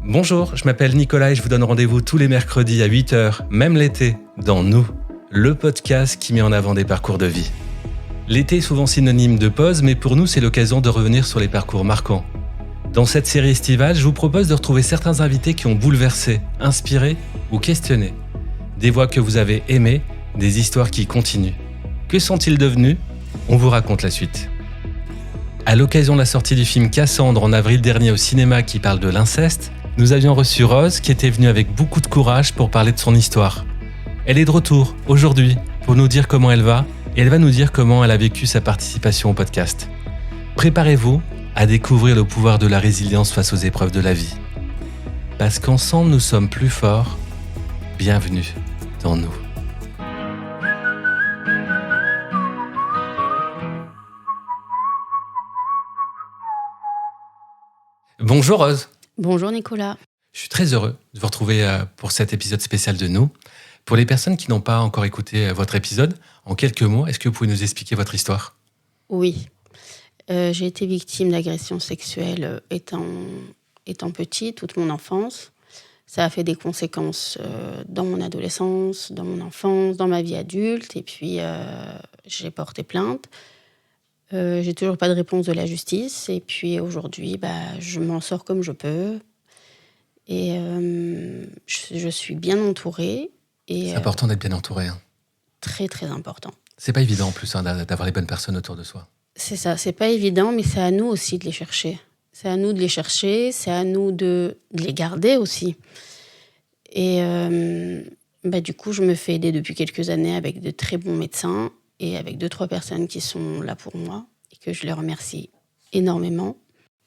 Bonjour, je m'appelle Nicolas et je vous donne rendez-vous tous les mercredis à 8h, même l'été, dans Nous, le podcast qui met en avant des parcours de vie. L'été est souvent synonyme de pause, mais pour nous, c'est l'occasion de revenir sur les parcours marquants. Dans cette série estivale, je vous propose de retrouver certains invités qui ont bouleversé, inspiré ou questionné. Des voix que vous avez aimées, des histoires qui continuent. Que sont-ils devenus ? On vous raconte la suite. À l'occasion de la sortie du film Cassandre en avril dernier au cinéma qui parle de l'inceste, nous avions reçu Rose qui était venue avec beaucoup de courage pour parler de son histoire. Elle est de retour aujourd'hui pour nous dire comment elle va et elle va nous dire comment elle a vécu sa participation au podcast. Préparez-vous à découvrir le pouvoir de la résilience face aux épreuves de la vie. Parce qu'ensemble nous sommes plus forts. Bienvenue dans Nous. Bonjour Rose. Bonjour Nicolas. Je suis très heureux de vous retrouver pour cet épisode spécial de Nous. Pour les personnes qui n'ont pas encore écouté votre épisode, en quelques mots, est-ce que vous pouvez nous expliquer votre histoire ? Oui, j'ai été victime d'agressions sexuelles étant petite, toute mon enfance. Ça a fait des conséquences dans mon adolescence, dans mon enfance, dans ma vie adulte. Et puis, j'ai porté plainte. J'ai toujours pas de réponse de la justice. Et puis aujourd'hui, je m'en sors comme je peux. Et je suis bien entourée. C'est important d'être bien entouré. Hein. Très, très important. C'est pas évident en plus d'avoir les bonnes personnes autour de soi. C'est ça, c'est pas évident, mais c'est à nous aussi de les chercher. C'est à nous de les chercher, c'est à nous de les garder aussi. Et du coup, je me fais aider depuis quelques années avec de très bons médecins et avec 2-3 personnes qui sont là pour moi et que je les remercie énormément.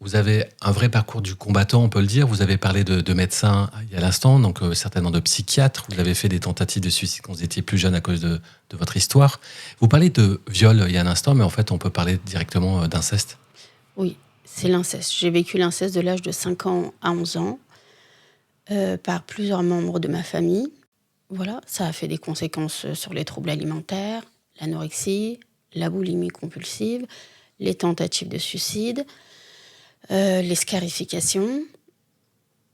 Vous avez un vrai parcours du combattant, on peut le dire. Vous avez parlé de médecins il y a l'instant, donc certainement de psychiatres. Vous avez fait des tentatives de suicide quand vous étiez plus jeune à cause de votre histoire. Vous parlez de viol il y a un instant, mais en fait, on peut parler directement d'inceste. Oui, c'est l'inceste. J'ai vécu l'inceste de l'âge de 5 ans à 11 ans par plusieurs membres de ma famille. Voilà, ça a fait des conséquences sur les troubles alimentaires, l'anorexie, la boulimie compulsive, les tentatives de suicide, les scarifications.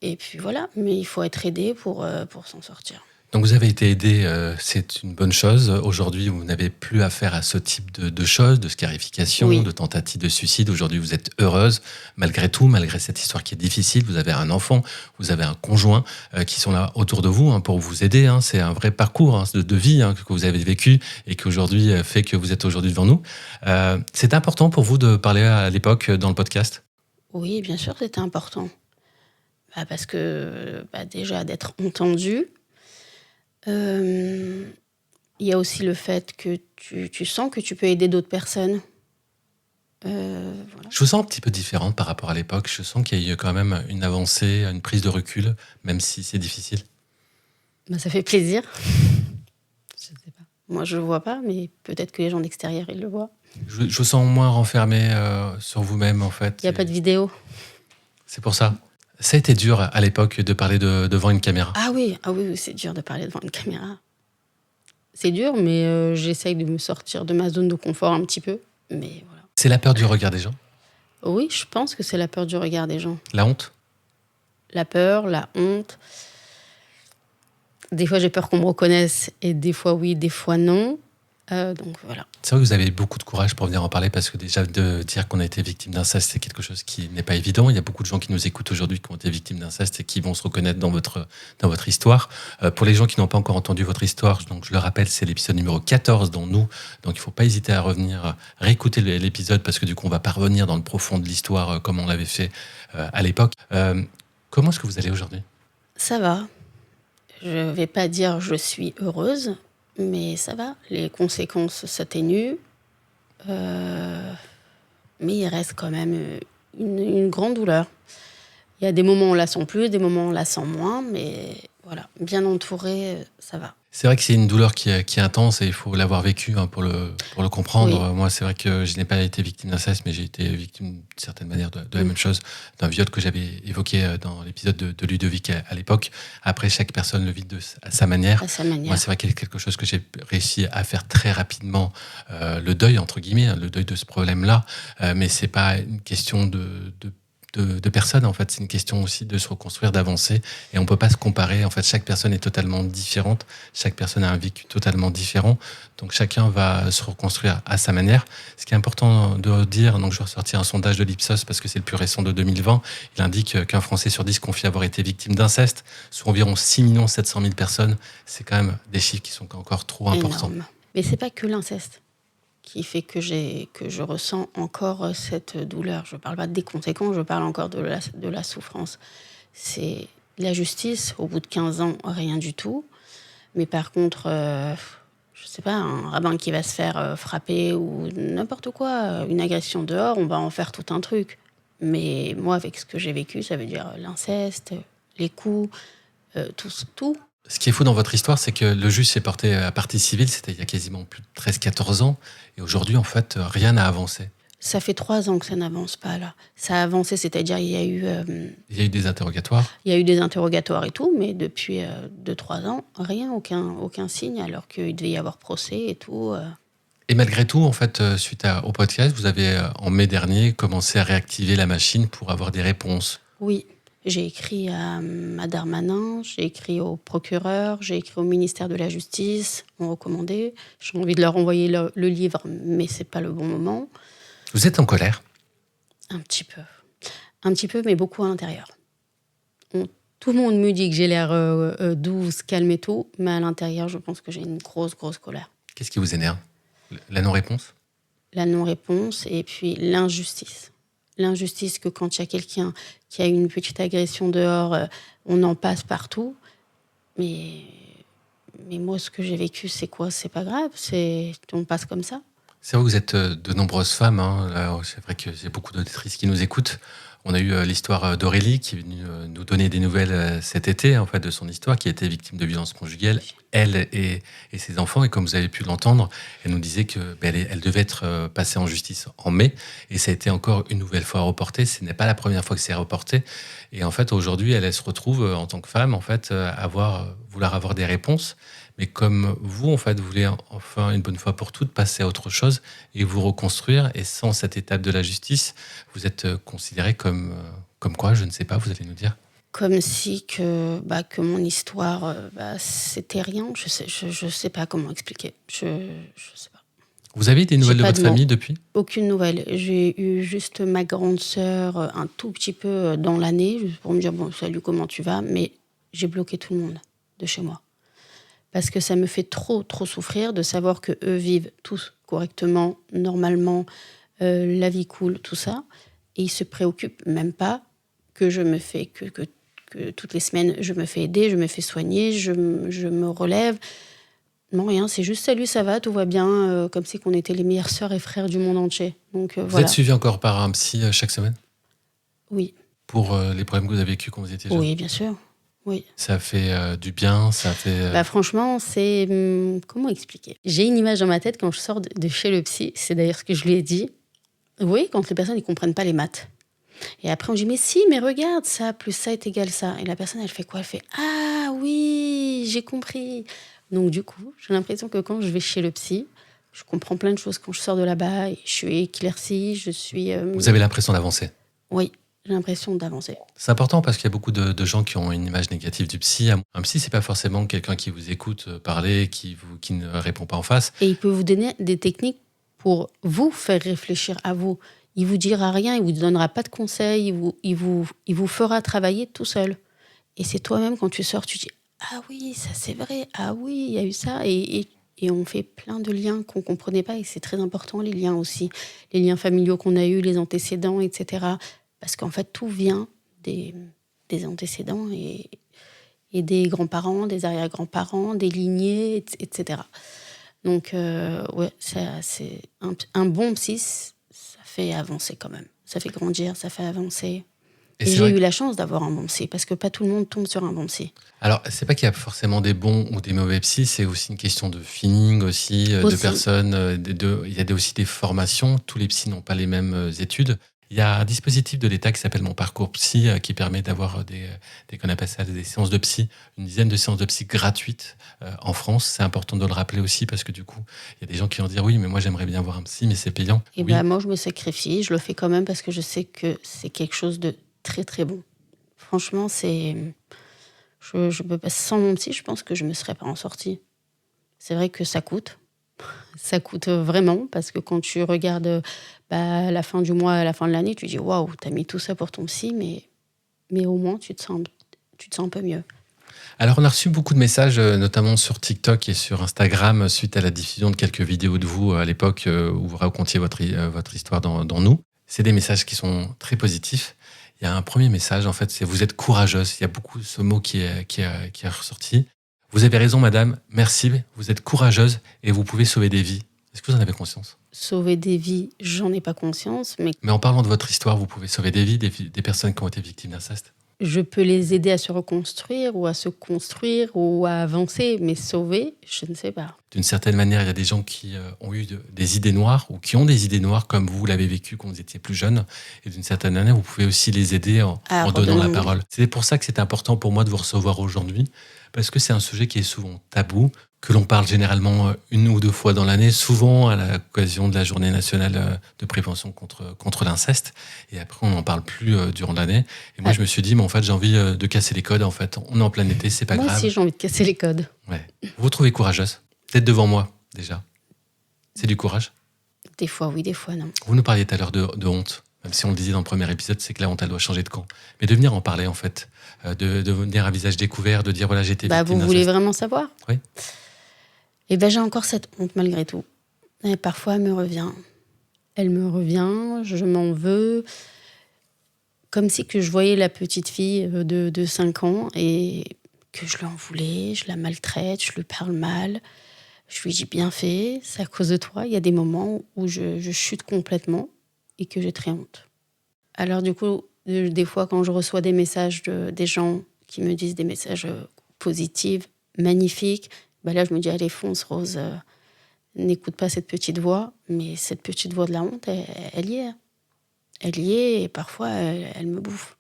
Et puis voilà, mais il faut être aidé pour s'en sortir. Donc vous avez été aidé, c'est une bonne chose. Aujourd'hui, vous n'avez plus affaire à ce type de choses, de scarification, oui, de tentatives de suicide. Aujourd'hui, vous êtes heureuse, malgré tout, malgré cette histoire qui est difficile. Vous avez un enfant, vous avez un conjoint qui sont là autour de vous pour vous aider. C'est un vrai parcours de vie que vous avez vécu et qui aujourd'hui fait que vous êtes aujourd'hui devant nous. C'est important pour vous de parler à l'époque dans le podcast ? Oui, bien sûr, c'était important. Parce que déjà, d'être entendu. Il y a aussi le fait que tu sens que tu peux aider d'autres personnes. Voilà. Je vous sens un petit peu différente par rapport à l'époque. Je sens qu'il y a eu quand même une avancée, une prise de recul, même si c'est difficile. Ça fait plaisir. Je sais pas. Moi, je le vois pas, mais peut-être que les gens d'extérieur, ils le voient. Je vous sens moins renfermé sur vous-même, en fait. Il n'y a pas de vidéo. C'est pour ça. Ça a été dur à l'époque de parler devant une caméra. Ah oui, c'est dur de parler devant une caméra. C'est dur, mais j'essaye de me sortir de ma zone de confort un petit peu. Mais voilà. C'est la peur du regard des gens ? Oui, je pense que c'est la peur du regard des gens. La honte ? La peur, la honte. Des fois, j'ai peur qu'on me reconnaisse, et des fois oui, des fois non. Donc voilà. C'est vrai que vous avez beaucoup de courage pour venir en parler parce que déjà de dire qu'on a été victime d'inceste, c'est quelque chose qui n'est pas évident. Il y a beaucoup de gens qui nous écoutent aujourd'hui qui ont été victimes d'inceste et qui vont se reconnaître dans votre histoire. Pour les gens qui n'ont pas encore entendu votre histoire, donc je le rappelle, c'est l'épisode numéro 14 dans Nous. Donc il ne faut pas hésiter à revenir réécouter l'épisode parce que du coup on va pas revenir dans le profond de l'histoire comme on l'avait fait à l'époque. Comment est-ce que vous allez aujourd'hui ? Ça va. Je ne vais pas dire je suis heureuse. Mais ça va, les conséquences s'atténuent. Mais il reste quand même une grande douleur. Il y a des moments où on la sent plus, des moments où on la sent moins, mais voilà, bien entourée, ça va. C'est vrai que c'est une douleur qui est intense et il faut l'avoir vécue pour le comprendre. Oui. Moi, c'est vrai que je n'ai pas été victime d'inceste, mais j'ai été victime d'une certaine manière de la même chose, d'un viol que j'avais évoqué dans l'épisode de Ludovic à l'époque. Après, chaque personne le vit à sa manière. Moi, c'est vrai qu'il y a quelque chose que j'ai réussi à faire très rapidement, le deuil, entre guillemets, le deuil de ce problème-là. Mais c'est pas une question de de personnes. En fait, c'est une question aussi de se reconstruire, d'avancer. Et on peut pas se comparer. En fait, chaque personne est totalement différente. Chaque personne a un vécu totalement différent. Donc, chacun va se reconstruire à sa manière. Ce qui est important de dire, donc je vais ressortir un sondage de l'Ipsos parce que c'est le plus récent de 2020. Il indique qu'un Français sur 10 confie avoir été victime d'inceste, soit environ 6 700 000 personnes. C'est quand même des chiffres qui sont encore trop importants. Énorme. Mais c'est pas que l'inceste qui fait que je ressens encore cette douleur. Je ne parle pas des conséquences, je parle encore de la souffrance. C'est la justice, au bout de 15 ans, rien du tout. Mais par contre, je ne sais pas, un rabbin qui va se faire frapper ou n'importe quoi, une agression dehors, on va en faire tout un truc. Mais moi, avec ce que j'ai vécu, ça veut dire l'inceste, les coups, tout. Ce qui est fou dans votre histoire, c'est que le juge s'est porté à partie civile, c'était il y a quasiment plus de 13-14 ans, et aujourd'hui, en fait, rien n'a avancé. Ça fait 3 ans que ça n'avance pas, là. Ça a avancé, c'est-à-dire il y a eu des interrogatoires. Il y a eu des interrogatoires et tout, mais depuis 2-3 ans, rien, aucun signe, alors qu'il devait y avoir procès et tout. Et malgré tout, en fait, suite au podcast, vous avez, en mai dernier, commencé à réactiver la machine pour avoir des réponses. Oui. J'ai écrit à Darmanin, j'ai écrit au procureur, j'ai écrit au ministère de la Justice, m'ont recommandé. J'ai envie de leur envoyer le livre, mais c'est pas le bon moment. Vous êtes en colère ? Un petit peu, mais beaucoup à l'intérieur. Tout le monde me dit que j'ai l'air douce, calme et tout, mais à l'intérieur, je pense que j'ai une grosse colère. Qu'est-ce qui vous énerve ? La non-réponse ? La non-réponse et puis l'injustice. L'injustice que quand il y a quelqu'un qui a une petite agression dehors, on en passe partout. Mais moi, ce que j'ai vécu, c'est quoi ? C'est pas grave, on passe comme ça. C'est vrai que vous êtes de nombreuses femmes. Là, c'est vrai qu'il y a beaucoup d'auditrices qui nous écoutent. On a eu l'histoire d'Aurélie qui est venue nous donner des nouvelles cet été, en fait, de son histoire, qui a été victime de violences conjugales, elle et ses enfants. Et comme vous avez pu l'entendre, elle nous disait qu'elle devait être passée en justice en mai. Et ça a été encore une nouvelle fois reporté. Ce n'est pas la première fois que c'est reporté. Et en fait, aujourd'hui, elle se retrouve en tant que femme, en fait, vouloir avoir des réponses. Mais comme vous, en fait, vous voulez enfin, une bonne fois pour toutes, passer à autre chose et vous reconstruire. Et sans cette étape de la justice, vous êtes considéré comme quoi, je ne sais pas, vous allez nous dire. Comme si que mon histoire, c'était rien. Je sais pas comment expliquer. Je sais pas. Vous avez des nouvelles de votre famille depuis ? Aucune nouvelle. J'ai eu juste ma grande sœur un tout petit peu dans l'année, juste pour me dire, bon, salut, comment tu vas ? Mais j'ai bloqué tout le monde de chez moi. Parce que ça me fait trop souffrir de savoir qu'eux vivent tous correctement, normalement, la vie cool, tout ça. Et ils se préoccupent même pas que je me fais, que toutes les semaines, je me fais aider, je me fais soigner, je me relève. Non, rien, c'est juste salut, ça va, tout va bien, comme si qu'on était les meilleures sœurs et frères du monde entier. Donc, vous êtes suivi encore par un psy chaque semaine ? Oui. Pour les problèmes que vous avez vécus quand vous étiez jeune ? Oui, bien sûr. Oui. Ça fait du bien, ça fait... franchement, c'est... comment expliquer ? J'ai une image dans ma tête quand je sors de chez le psy, c'est d'ailleurs ce que je lui ai dit. Oui, quand les personnes ne comprennent pas les maths. Et après, on dit, mais si, mais regarde, ça plus ça est égal ça. Et la personne, elle fait quoi ? Elle fait, ah oui, j'ai compris. Donc du coup, j'ai l'impression que quand je vais chez le psy, je comprends plein de choses. Quand je sors de là-bas, je suis éclaircie, je suis... Vous avez l'impression d'avancer ? Oui. J'ai l'impression d'avancer. C'est important parce qu'il y a beaucoup de gens qui ont une image négative du psy. Un psy, c'est pas forcément quelqu'un qui vous écoute parler, qui ne répond pas en face. Et il peut vous donner des techniques pour vous faire réfléchir à vous. Il vous dira rien, il vous donnera pas de conseils, il vous fera travailler tout seul. Et c'est toi-même quand tu sors, tu dis ah oui, ça c'est vrai, ah oui, il y a eu ça et on fait plein de liens qu'on comprenait pas et c'est très important les liens aussi, les liens familiaux qu'on a eus, les antécédents, etc. Parce qu'en fait, tout vient des antécédents et des grands-parents, des arrière-grands-parents, des lignées, etc. Donc, ouais, c'est un bon psy, ça fait avancer quand même. Ça fait grandir, ça fait avancer. Et j'ai eu la chance d'avoir un bon psy, parce que pas tout le monde tombe sur un bon psy. Alors, c'est pas qu'il y a forcément des bons ou des mauvais psys, c'est aussi une question de feeling aussi. De personnes. Il y a aussi des formations. Tous les psys n'ont pas les mêmes études. Il y a un dispositif de l'État qui s'appelle Mon Parcours Psy qui permet d'avoir qu'on appelle ça des séances de psy, une dizaine de séances de psy gratuites en France. C'est important de le rappeler aussi parce que du coup, il y a des gens qui vont dire oui, mais moi j'aimerais bien voir un psy, mais c'est payant. Et oui. moi, je me sacrifie, je le fais quand même parce que je sais que c'est quelque chose de très très bon. Franchement, je peux pas, sans mon psy, je pense que je me serais pas en sortie. C'est vrai que ça coûte. Ça coûte vraiment parce que quand tu regardes la fin du mois, à la fin de l'année, tu dis waouh, t'as mis tout ça pour ton psy, mais au moins tu te sens un peu mieux. Alors, on a reçu beaucoup de messages, notamment sur TikTok et sur Instagram, suite à la diffusion de quelques vidéos de vous à l'époque où vous racontiez votre histoire dans Nous. C'est des messages qui sont très positifs. Il y a un premier message, en fait, c'est « Vous êtes courageuse ». Il y a beaucoup ce mot qui est ressorti. Vous avez raison, madame. Merci. Vous êtes courageuse et vous pouvez sauver des vies. Est-ce que vous en avez conscience ? Sauver des vies, j'en ai pas conscience, mais en parlant de votre histoire, vous pouvez sauver des vies, des personnes qui ont été victimes d'inceste ? Je peux les aider à se reconstruire ou à se construire ou à avancer, mais sauver, je ne sais pas. D'une certaine manière, il y a des gens qui ont eu des idées noires ou qui ont des idées noires comme vous l'avez vécu quand vous étiez plus jeune. Et d'une certaine manière, vous pouvez aussi les aider en donnant la parole. C'est pour ça que c'est important pour moi de vous recevoir aujourd'hui, parce que c'est un sujet qui est souvent tabou, que l'on parle généralement 1 ou 2 fois dans l'année, souvent à l'occasion de la journée nationale de prévention contre l'inceste. Et après, on n'en parle plus durant l'année. Et moi, je me suis dit, mais en fait, j'ai envie de casser les codes. En fait, on est en plein été, c'est pas grave. Moi aussi, j'ai envie de casser les codes. Ouais. Vous vous trouvez courageuse ? Peut-être devant moi, déjà. C'est du courage ? Des fois, oui, des fois, non. Vous nous parliez tout à l'heure de honte. Même si on le disait dans le premier épisode, c'est que la honte, elle doit changer de camp. Mais de venir en parler, en fait, de venir à visage découvert, de dire, voilà, j'ai été victime d'inceste. Vous voulez vraiment savoir ? Oui. Eh bien, j'ai encore cette honte malgré tout. Et parfois, elle me revient. Elle me revient, je m'en veux. Comme si que je voyais la petite fille de 5 ans et que je lui en voulais, je la maltraite, je lui parle mal. Je lui dis bien fait, c'est à cause de toi. Il y a des moments où je chute complètement et que j'ai très honte. Alors du coup, des fois, quand je reçois des messages des gens qui me disent des messages positifs, magnifiques, là, je me dis, allez, fonce, Rose, n'écoute pas cette petite voix. Mais cette petite voix de la honte, elle y est. Elle y est et parfois, elle me bouffe.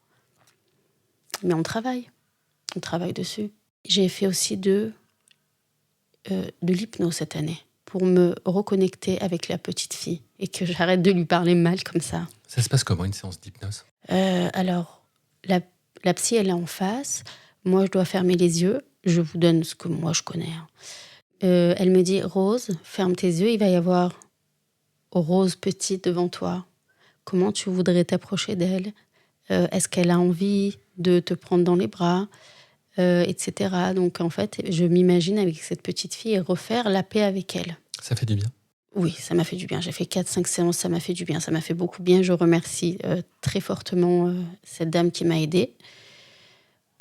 Mais on travaille dessus. J'ai fait aussi de l'hypnose cette année pour me reconnecter avec la petite fille et que j'arrête de lui parler mal comme ça. Ça se passe comment, une séance d'hypnose ? Alors, la psy, elle est en face. Moi, je dois fermer les yeux. Je vous donne ce que moi, je connais. Elle me dit, Rose, ferme tes yeux, il va y avoir Rose petite devant toi. Comment tu voudrais t'approcher d'elle ? Est-ce qu'elle a envie de te prendre dans les bras ? Etc. Donc, en fait, je m'imagine avec cette petite fille et refaire la paix avec elle. Ça fait du bien ? Oui, ça m'a fait du bien. J'ai fait 4-5 séances, ça m'a fait du bien. Ça m'a fait beaucoup bien. Je remercie très fortement cette dame qui m'a aidée.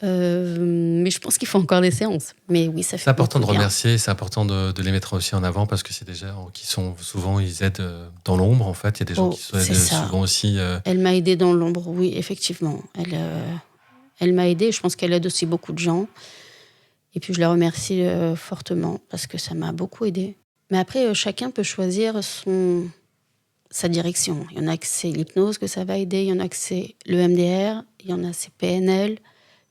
Mais je pense qu'il faut encore des séances. Mais oui, ça fait. C'est important de bien. remercier, c'est important de les mettre aussi en avant parce que c'est des gens qui sont souvent, ils aident dans l'ombre en fait. Il y a des gens qui aident souvent aussi. Elle m'a aidée dans l'ombre, oui, effectivement. Elle m'a aidée, je pense qu'elle aide aussi beaucoup de gens. Et puis je la remercie fortement parce que ça m'a beaucoup aidée. Mais après, chacun peut choisir sa direction. Il y en a que c'est l'hypnose que ça va aider, il y en a que c'est le MDR, il y en a c'est PNL,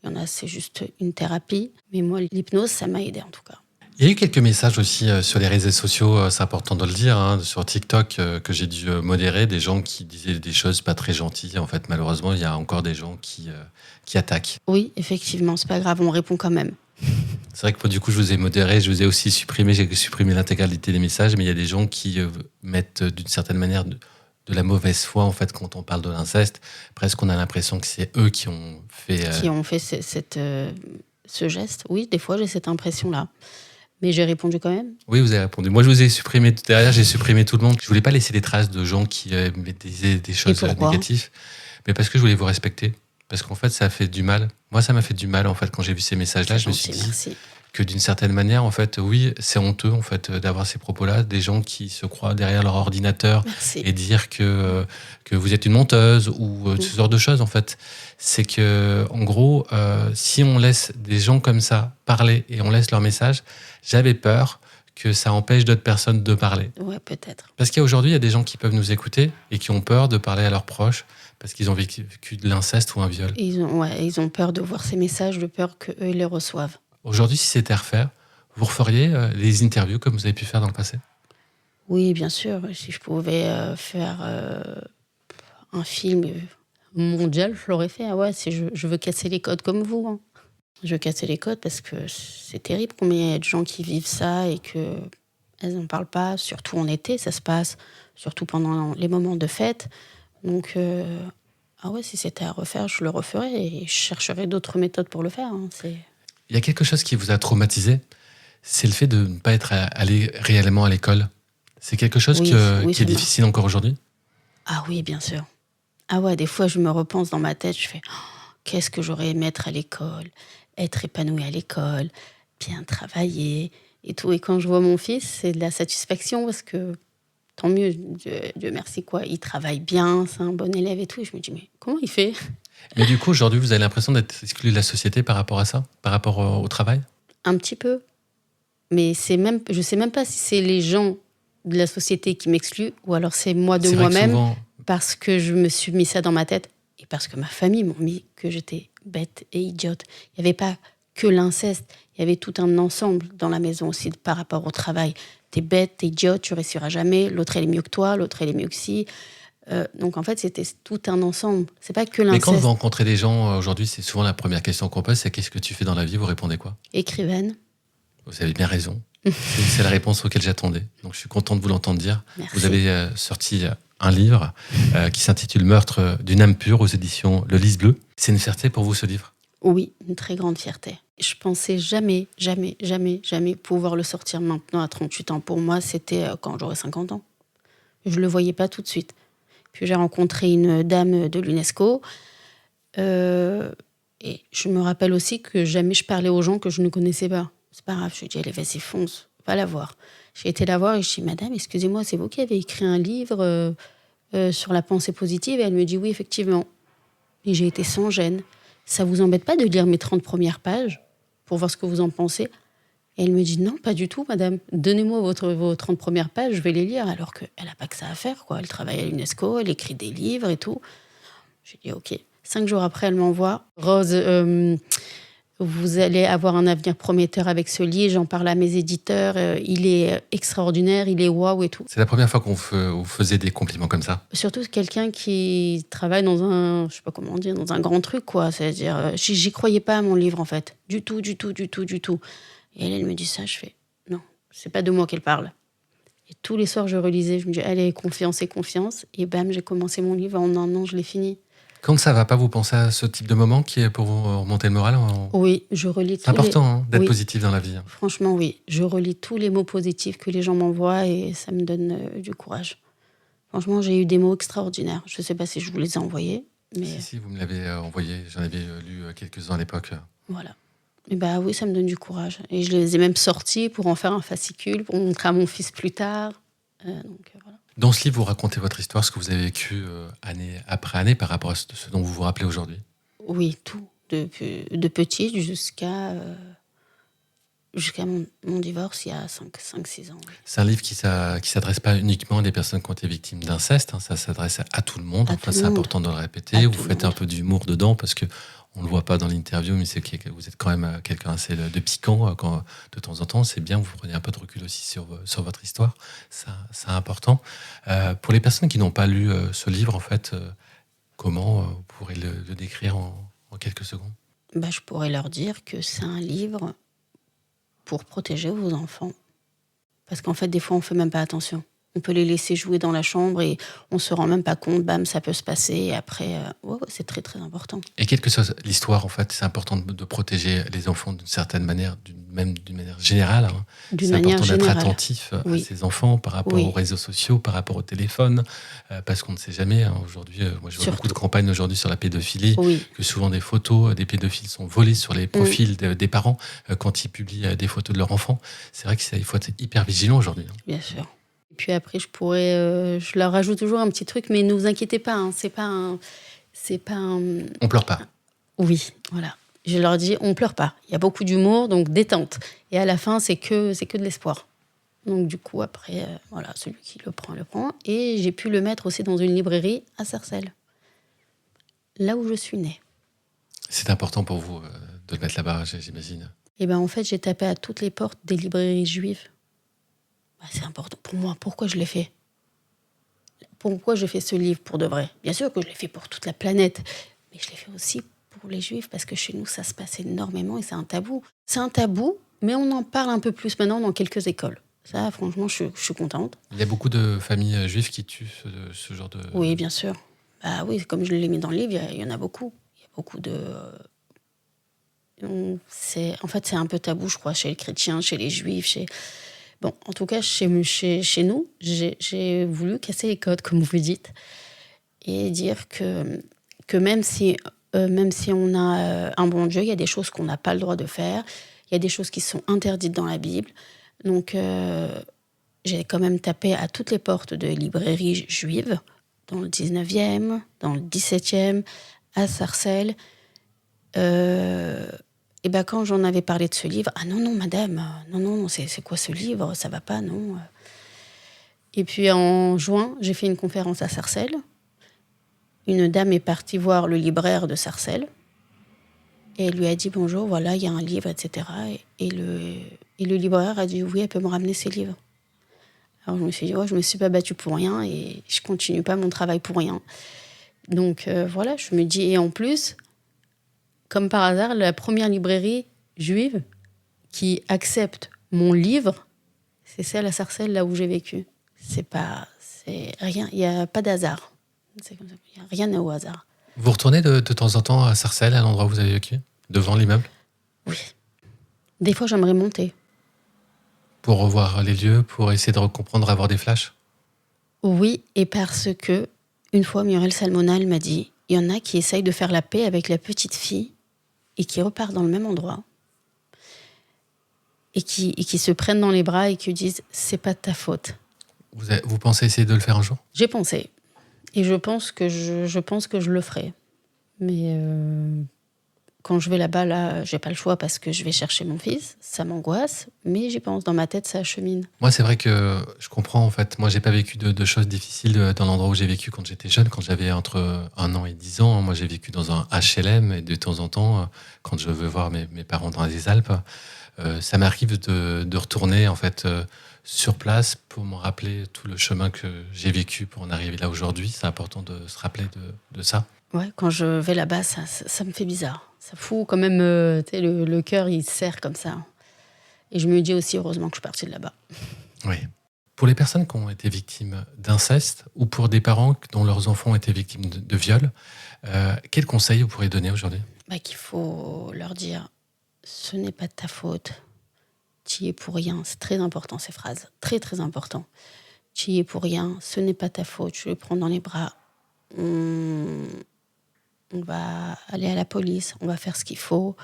il y en a c'est juste une thérapie. Mais moi, l'hypnose, ça m'a aidée en tout cas. Il y a eu quelques messages aussi sur les réseaux sociaux, c'est important de le dire, sur TikTok que j'ai dû modérer, des gens qui disaient des choses pas très gentilles. En fait, malheureusement, il y a encore des gens qui attaquent. Oui, effectivement, c'est pas grave, on répond quand même. C'est vrai que du coup, je vous ai modéré, je vous ai aussi supprimé, j'ai supprimé l'intégralité des messages, mais il y a des gens qui mettent d'une certaine manière de la mauvaise foi, en fait, quand on parle de l'inceste. Presque, on a l'impression que c'est eux qui ont fait... Qui ont fait ce geste. Oui, des fois, j'ai cette impression-là. Mais j'ai répondu quand même. Oui, vous avez répondu. Moi, je vous ai supprimé derrière, j'ai supprimé tout le monde. Je voulais pas laisser des traces de gens qui disaient des choses négatives, mais parce que je voulais vous respecter. Parce qu'en fait, ça a fait du mal. Moi, ça m'a fait du mal, en fait, quand j'ai vu ces messages-là. Je me suis dit que d'une certaine manière, en fait, oui, c'est honteux, en fait, d'avoir ces propos-là. Des gens qui se croient derrière leur ordinateur et dire que vous êtes une menteuse ou ce genre de choses, en fait. C'est que, en gros, si on laisse des gens comme ça parler et on laisse leur message, j'avais peur que ça empêche d'autres personnes de parler. Ouais, peut-être. Parce qu'aujourd'hui, il y a des gens qui peuvent nous écouter et qui ont peur de parler à leurs proches parce qu'ils ont vécu de l'inceste ou un viol. Ils ont peur de voir ces messages, de peur qu'eux ils les reçoivent. Aujourd'hui, si c'était à refaire, vous referiez les interviews comme vous avez pu faire dans le passé? Oui, bien sûr. Si je pouvais faire un film mondial, je l'aurais fait. Ah ouais, je veux casser les codes comme vous. Hein. Je veux casser les codes parce que c'est terrible combien il y a de gens qui vivent ça et qu'elles n'en parlent pas. Surtout en été, ça se passe. Surtout pendant les moments de fête. Donc, ah ouais, si c'était à refaire, je le referais et je chercherais d'autres méthodes pour le faire. Hein. Il y a quelque chose qui vous a traumatisé, c'est le fait de ne pas être allé réellement à l'école. C'est quelque chose qui est difficile encore aujourd'hui? Ah oui, bien sûr. Ah ouais, des fois, je me repense dans ma tête, je fais qu'est-ce que j'aurais aimé être à l'école, être épanouie à l'école, bien travailler et tout. Et quand je vois mon fils, c'est de la satisfaction parce que tant mieux, Dieu merci, quoi. Il travaille bien, c'est un bon élève et tout. Et je me dis, mais comment il fait? Mais du coup, aujourd'hui, vous avez l'impression d'être exclu de la société par rapport à ça, par rapport au travail? Un petit peu. Mais je sais même pas si c'est les gens de la société qui m'excluent ou alors c'est moi de moi-même souvent... parce que je me suis mis ça dans ma tête et parce que ma famille m'a mis que j'étais bête et idiote. Il n'y avait pas que l'inceste, il y avait tout un ensemble dans la maison aussi par rapport au travail. T'es bête, t'es idiote, tu réussiras jamais, l'autre elle est mieux que toi, l'autre elle est mieux que si. Donc en fait c'était tout un ensemble, c'est pas que l'inceste. Mais quand vous rencontrez des gens aujourd'hui, c'est souvent la première question qu'on pose, c'est qu'est-ce que tu fais dans la vie? Vous répondez quoi? Écrivaine. Vous avez bien raison. C'est la réponse auquel j'attendais. Donc je suis content de vous l'entendre dire. Merci. Vous avez sorti un livre qui s'intitule Meurtre d'une âme pure aux éditions Le Lys Bleu. C'est une fierté pour vous ce livre? Oui, une très grande fierté. Je pensais jamais pouvoir le sortir maintenant à 38 ans. Pour moi, c'était quand j'aurais 50 ans. Je le voyais pas tout de suite. Puis j'ai rencontré une dame de l'UNESCO. Et je me rappelle aussi que jamais je parlais aux gens que je ne connaissais pas. C'est pas grave, je lui ai dit, allez, vas-y, fonce, va la voir. J'ai été la voir et je lui ai dit, madame, excusez-moi, c'est vous qui avez écrit un livre sur la pensée positive? Et elle me dit, oui, effectivement. Et j'ai été sans gêne. Ça vous embête pas de lire mes 30 premières pages pour voir ce que vous en pensez? Et elle me dit, non, pas du tout, madame. Donnez-moi vos 30 premières pages, je vais les lire. Alors qu'elle n'a pas que ça à faire, quoi. Elle travaille à l'UNESCO, elle écrit des livres et tout. J'ai dit, ok. 5 jours après, elle m'envoie, Rose, vous allez avoir un avenir prometteur avec ce livre, j'en parle à mes éditeurs, il est extraordinaire, il est waouh et tout. C'est la première fois qu'on vous faisait des compliments comme ça? Surtout quelqu'un qui travaille dans un, je sais pas comment dire, dans un grand truc, quoi. C'est-à-dire, j'y croyais pas à mon livre, en fait. Du tout. Et elle me dit ça, je fais, non, c'est pas de moi qu'elle parle. Et tous les soirs, je relisais, je me dis, allez, confiance. Et bam, j'ai commencé mon livre, en un an, je l'ai fini. Quand ça va pas, vous pensez à ce type de moment qui est pour vous remonter le moral? Oui, je relis C'est important d'être positif dans la vie. Franchement, oui. Je relis tous les mots positifs que les gens m'envoient et ça me donne du courage. Franchement, j'ai eu des mots extraordinaires. Je ne sais pas si je vous les ai envoyés. Mais... Si, vous me l'avez envoyé. J'en avais lu quelques-uns à l'époque. Voilà. Et bah oui, ça me donne du courage. Et je les ai même sortis pour en faire un fascicule, pour montrer à mon fils plus tard. Voilà. Dans ce livre, vous racontez votre histoire, ce que vous avez vécu année après année par rapport à ce dont vous vous rappelez aujourd'hui? Oui, tout. De petite jusqu'à mon divorce il y a 5-6 ans. Oui. C'est un livre qui s'adresse pas uniquement à des personnes qui ont été victimes d'inceste, hein, ça s'adresse à tout le monde. C'est important de le répéter. Vous faites un peu d'humour dedans parce que on le voit pas dans l'interview, mais c'est que vous êtes quand même quelqu'un assez de piquant quand de temps en temps. C'est bien, vous prenez un peu de recul aussi sur votre histoire. Ça, c'est important. Pour les personnes qui n'ont pas lu ce livre, en fait, comment vous pourrez le décrire en quelques secondes? Je pourrais leur dire que c'est un livre pour protéger vos enfants. Parce qu'en fait, des fois, on ne fait même pas attention. On peut les laisser jouer dans la chambre et on ne se rend même pas compte, bam, ça peut se passer. Et après, c'est très, très important. Et quelle que soit l'histoire, en fait, c'est important de protéger les enfants d'une certaine manière, même d'une manière générale. Hein. C'est important d'être attentif à ces enfants par rapport aux réseaux sociaux, par rapport au téléphone, parce qu'on ne sait jamais. Hein, aujourd'hui, moi, je vois beaucoup de campagnes aujourd'hui sur la pédophilie, que souvent des photos des pédophiles sont volées sur les profils des parents quand ils publient des photos de leurs enfants. C'est vrai qu'il faut être hyper vigilant aujourd'hui. Hein. Bien sûr. Puis après, je leur rajoute toujours un petit truc, mais ne vous inquiétez pas, hein, c'est pas un... On pleure pas. Oui, voilà. Je leur dis, on pleure pas. Il y a beaucoup d'humour, donc détente. Et à la fin, c'est que de l'espoir. Donc du coup, après, voilà, celui qui le prend, le prend. Et j'ai pu le mettre aussi dans une librairie à Sarcelles, là où je suis née. C'est important pour vous de le mettre là-bas, j'imagine. Et ben en fait, j'ai tapé à toutes les portes des librairies juives. C'est important pour moi. Pourquoi je l'ai fait? Pourquoi je fais ce livre pour de vrai? Bien sûr que je l'ai fait pour toute la planète, mais je l'ai fait aussi pour les juifs, parce que chez nous, ça se passe énormément et c'est un tabou. C'est un tabou, mais on en parle un peu plus maintenant dans quelques écoles. Ça, franchement, je suis contente. Il y a beaucoup de familles juives qui tuent ce genre de... Oui, bien sûr. Bah oui, comme je l'ai mis dans le livre, il y en a beaucoup. Il y a beaucoup de... En fait, c'est un peu tabou, je crois, chez les chrétiens, chez les juifs, Bon, en tout cas, chez nous, j'ai voulu casser les codes, comme vous dites, et dire que même si on a un bon Dieu, il y a des choses qu'on n'a pas le droit de faire, il y a des choses qui sont interdites dans la Bible. Donc, j'ai quand même tapé à toutes les portes de librairies juives, dans le 19e, dans le 17e, à Sarcelles. Et ben quand j'en avais parlé de ce livre, ah non, madame, non, c'est quoi ce livre? Ça va pas, non. Et puis en juin, j'ai fait une conférence à Sarcelles. Une dame est partie voir le libraire de Sarcelles. Et elle lui a dit bonjour, voilà, il y a un livre, etc. Et le libraire a dit oui, elle peut me ramener ses livres. Alors je me suis dit, je me suis pas battue pour rien et je continue pas mon travail pour rien. Donc voilà, je me dis, et en plus, comme par hasard, la première librairie juive qui accepte mon livre, c'est celle à Sarcelles, là où j'ai vécu. C'est rien, il n'y a pas d'hasard. C'est comme ça, il n'y a rien au hasard. Vous retournez de temps en temps à Sarcelles, à l'endroit où vous avez vécu, devant l'immeuble? Oui. Des fois, j'aimerais monter. Pour revoir les lieux, pour essayer de comprendre, avoir des flashs? Oui, et parce que, une fois, Muriel Salmonal m'a dit, il y en a qui essayent de faire la paix avec la petite fille et qui repartent dans le même endroit et qui se prennent dans les bras et qui disent c'est pas de ta faute. Vous pensez essayer de le faire un jour? J'ai pensé et je pense que je le ferai, mais quand je vais là-bas, là, j'ai pas le choix parce que je vais chercher mon fils, ça m'angoisse, mais j'y pense, dans ma tête, ça achemine. Moi, c'est vrai que je comprends, en fait. Moi, j'ai pas vécu de choses difficiles dans l'endroit où j'ai vécu quand j'étais jeune, quand j'avais entre 1 an et 10 ans. Moi, j'ai vécu dans un HLM et de temps en temps, quand je veux voir mes parents dans les Alpes, ça m'arrive de retourner, en fait, sur place pour me rappeler tout le chemin que j'ai vécu pour en arriver là aujourd'hui. C'est important de se rappeler de ça. Ouais, quand je vais là-bas, ça me fait bizarre. Ça fout quand même, le cœur, il serre comme ça. Et je me dis aussi, heureusement que je suis partie de là-bas. Oui. Pour les personnes qui ont été victimes d'inceste ou pour des parents dont leurs enfants ont été victimes de viol, quels conseils vous pourriez donner aujourd'hui? Qu'il faut leur dire, ce n'est pas de ta faute, tu y es pour rien. C'est très important, ces phrases. Très, très important. Tu y es pour rien, ce n'est pas ta faute, je le prends dans les bras. On va aller à la police, on va faire ce qu'il faut,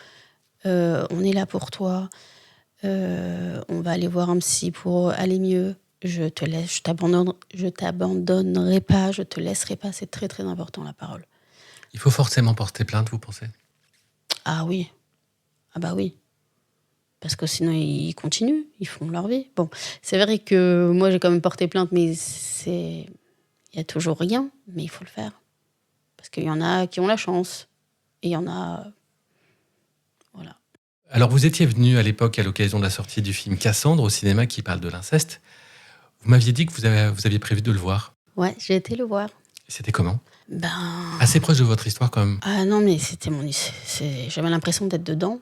on est là pour toi, on va aller voir un psy pour aller mieux, je t'abandonnerai pas, je te laisserai pas, c'est très très important la parole. Il faut forcément porter plainte, vous pensez? Ah oui, ah bah oui, parce que sinon ils continuent, ils font leur vie. Bon, c'est vrai que moi j'ai quand même porté plainte, mais il y a toujours rien, mais il faut le faire. Parce qu'il y en a qui ont la chance. Et il y en a... Voilà. Alors, vous étiez venu à l'époque à l'occasion de la sortie du film Cassandre au cinéma qui parle de l'inceste. Vous m'aviez dit que vous aviez prévu de le voir. Ouais, j'ai été le voir. C'était comment? Assez proche de votre histoire quand même. Ah non, mais j'avais l'impression d'être dedans.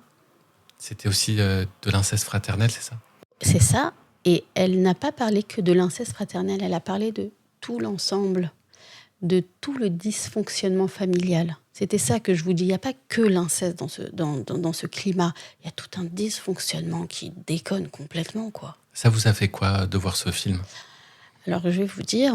C'était aussi de l'inceste fraternel, c'est ça? C'est ça. Et elle n'a pas parlé que de l'inceste fraternel. Elle a parlé de tout l'ensemble, de tout le dysfonctionnement familial. C'était ça que je vous dis. Il n'y a pas que l'inceste dans ce climat. Il y a tout un dysfonctionnement qui déconne complètement, quoi. Ça vous a fait quoi de voir ce film? Alors, je vais vous dire,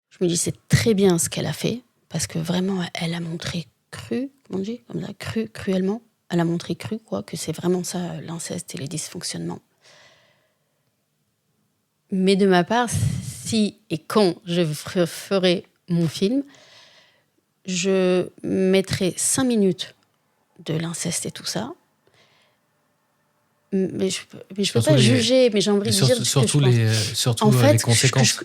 je me dis c'est très bien ce qu'elle a fait, parce que vraiment, elle a montré cruellement. Elle a montré quoi, que c'est vraiment ça, l'inceste et les dysfonctionnements. Mais de ma part, si et quand je ferai mon film, je mettrai 5 minutes de l'inceste et tout ça. Mais je peux pas juger, mais j'ai envie de dire... Surtout les conséquences.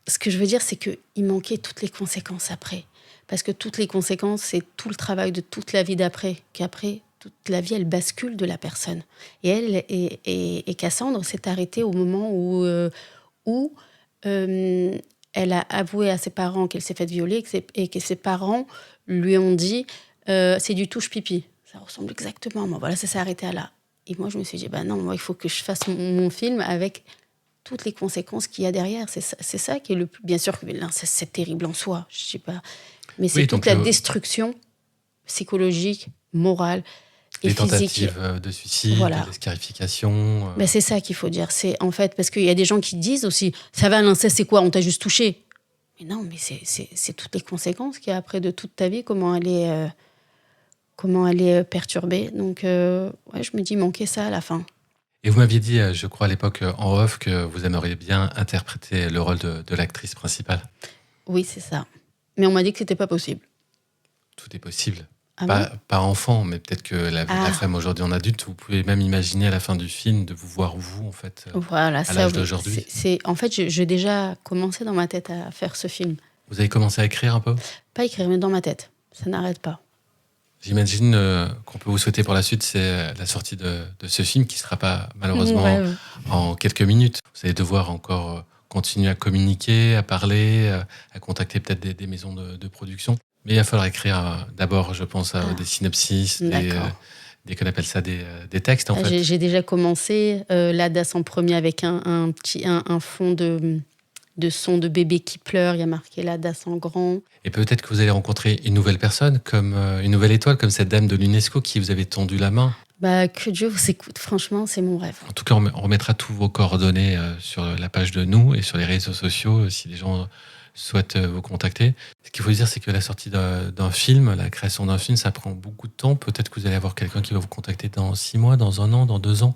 Ce que je veux dire, c'est qu'il manquait toutes les conséquences après. Parce que toutes les conséquences, c'est tout le travail de toute la vie d'après. Qu'après, toute la vie, elle bascule de la personne. Et Cassandre s'est arrêtée au moment où elle a avoué à ses parents qu'elle s'est faite violer et que ses parents lui ont dit c'est du touche-pipi. Ça ressemble exactement à moi. Voilà, ça s'est arrêté à là. Et moi, je me suis dit, non, moi, il faut que je fasse mon film avec toutes les conséquences qu'il y a derrière. C'est ça qui est le plus... Bien sûr que c'est terrible en soi, je sais pas. Mais c'est toute la destruction psychologique, morale et les physique. Tentatives de suicide, les scarifications. Mais c'est ça qu'il faut dire. C'est, en fait, parce qu'il y a des gens qui disent aussi, ça va, l'inceste, c'est quoi ? On t'a juste touché. Mais non, mais c'est toutes les conséquences qu'il y a après de toute ta vie, comment elle est perturbée. Donc, je me dis, manquait ça à la fin. Et vous m'aviez dit, je crois à l'époque en off, que vous aimeriez bien interpréter le rôle de l'actrice principale. Oui, c'est ça. Mais on m'a dit que c'était pas possible. Tout est possible. Ah pas enfant, mais peut-être que la femme aujourd'hui en adulte, vous pouvez même imaginer à la fin du film de vous voir vous, en fait, voilà, à l'âge d'aujourd'hui. En fait, j'ai déjà commencé dans ma tête à faire ce film. Vous avez commencé à écrire un peu ? Pas écrire, mais dans ma tête. Ça n'arrête pas. J'imagine qu'on peut vous souhaiter pour la suite, c'est la sortie de ce film qui ne sera pas malheureusement en quelques minutes. Vous allez devoir encore continuer à communiquer, à parler, à contacter peut-être des maisons de production. Mais il va falloir écrire d'abord, je pense, des synopsis, qu'on appelle ça des textes en fait. J'ai déjà commencé la DAS en premier avec un fond de son de bébé qui pleure, il y a marqué la DAS en grand. Et peut-être que vous allez rencontrer une nouvelle personne, comme une nouvelle étoile, comme cette dame de l'UNESCO qui vous avait tendu la main. Que Dieu vous écoute, franchement, c'est mon rêve. En tout cas, on remettra tous vos coordonnées sur la page de Nous et sur les réseaux sociaux si les gens souhaitent vous contacter. Ce qu'il faut dire, c'est que la sortie d'un film, la création d'un film, ça prend beaucoup de temps. Peut-être que vous allez avoir quelqu'un qui va vous contacter dans 6 mois, dans 1 an, dans 2 ans.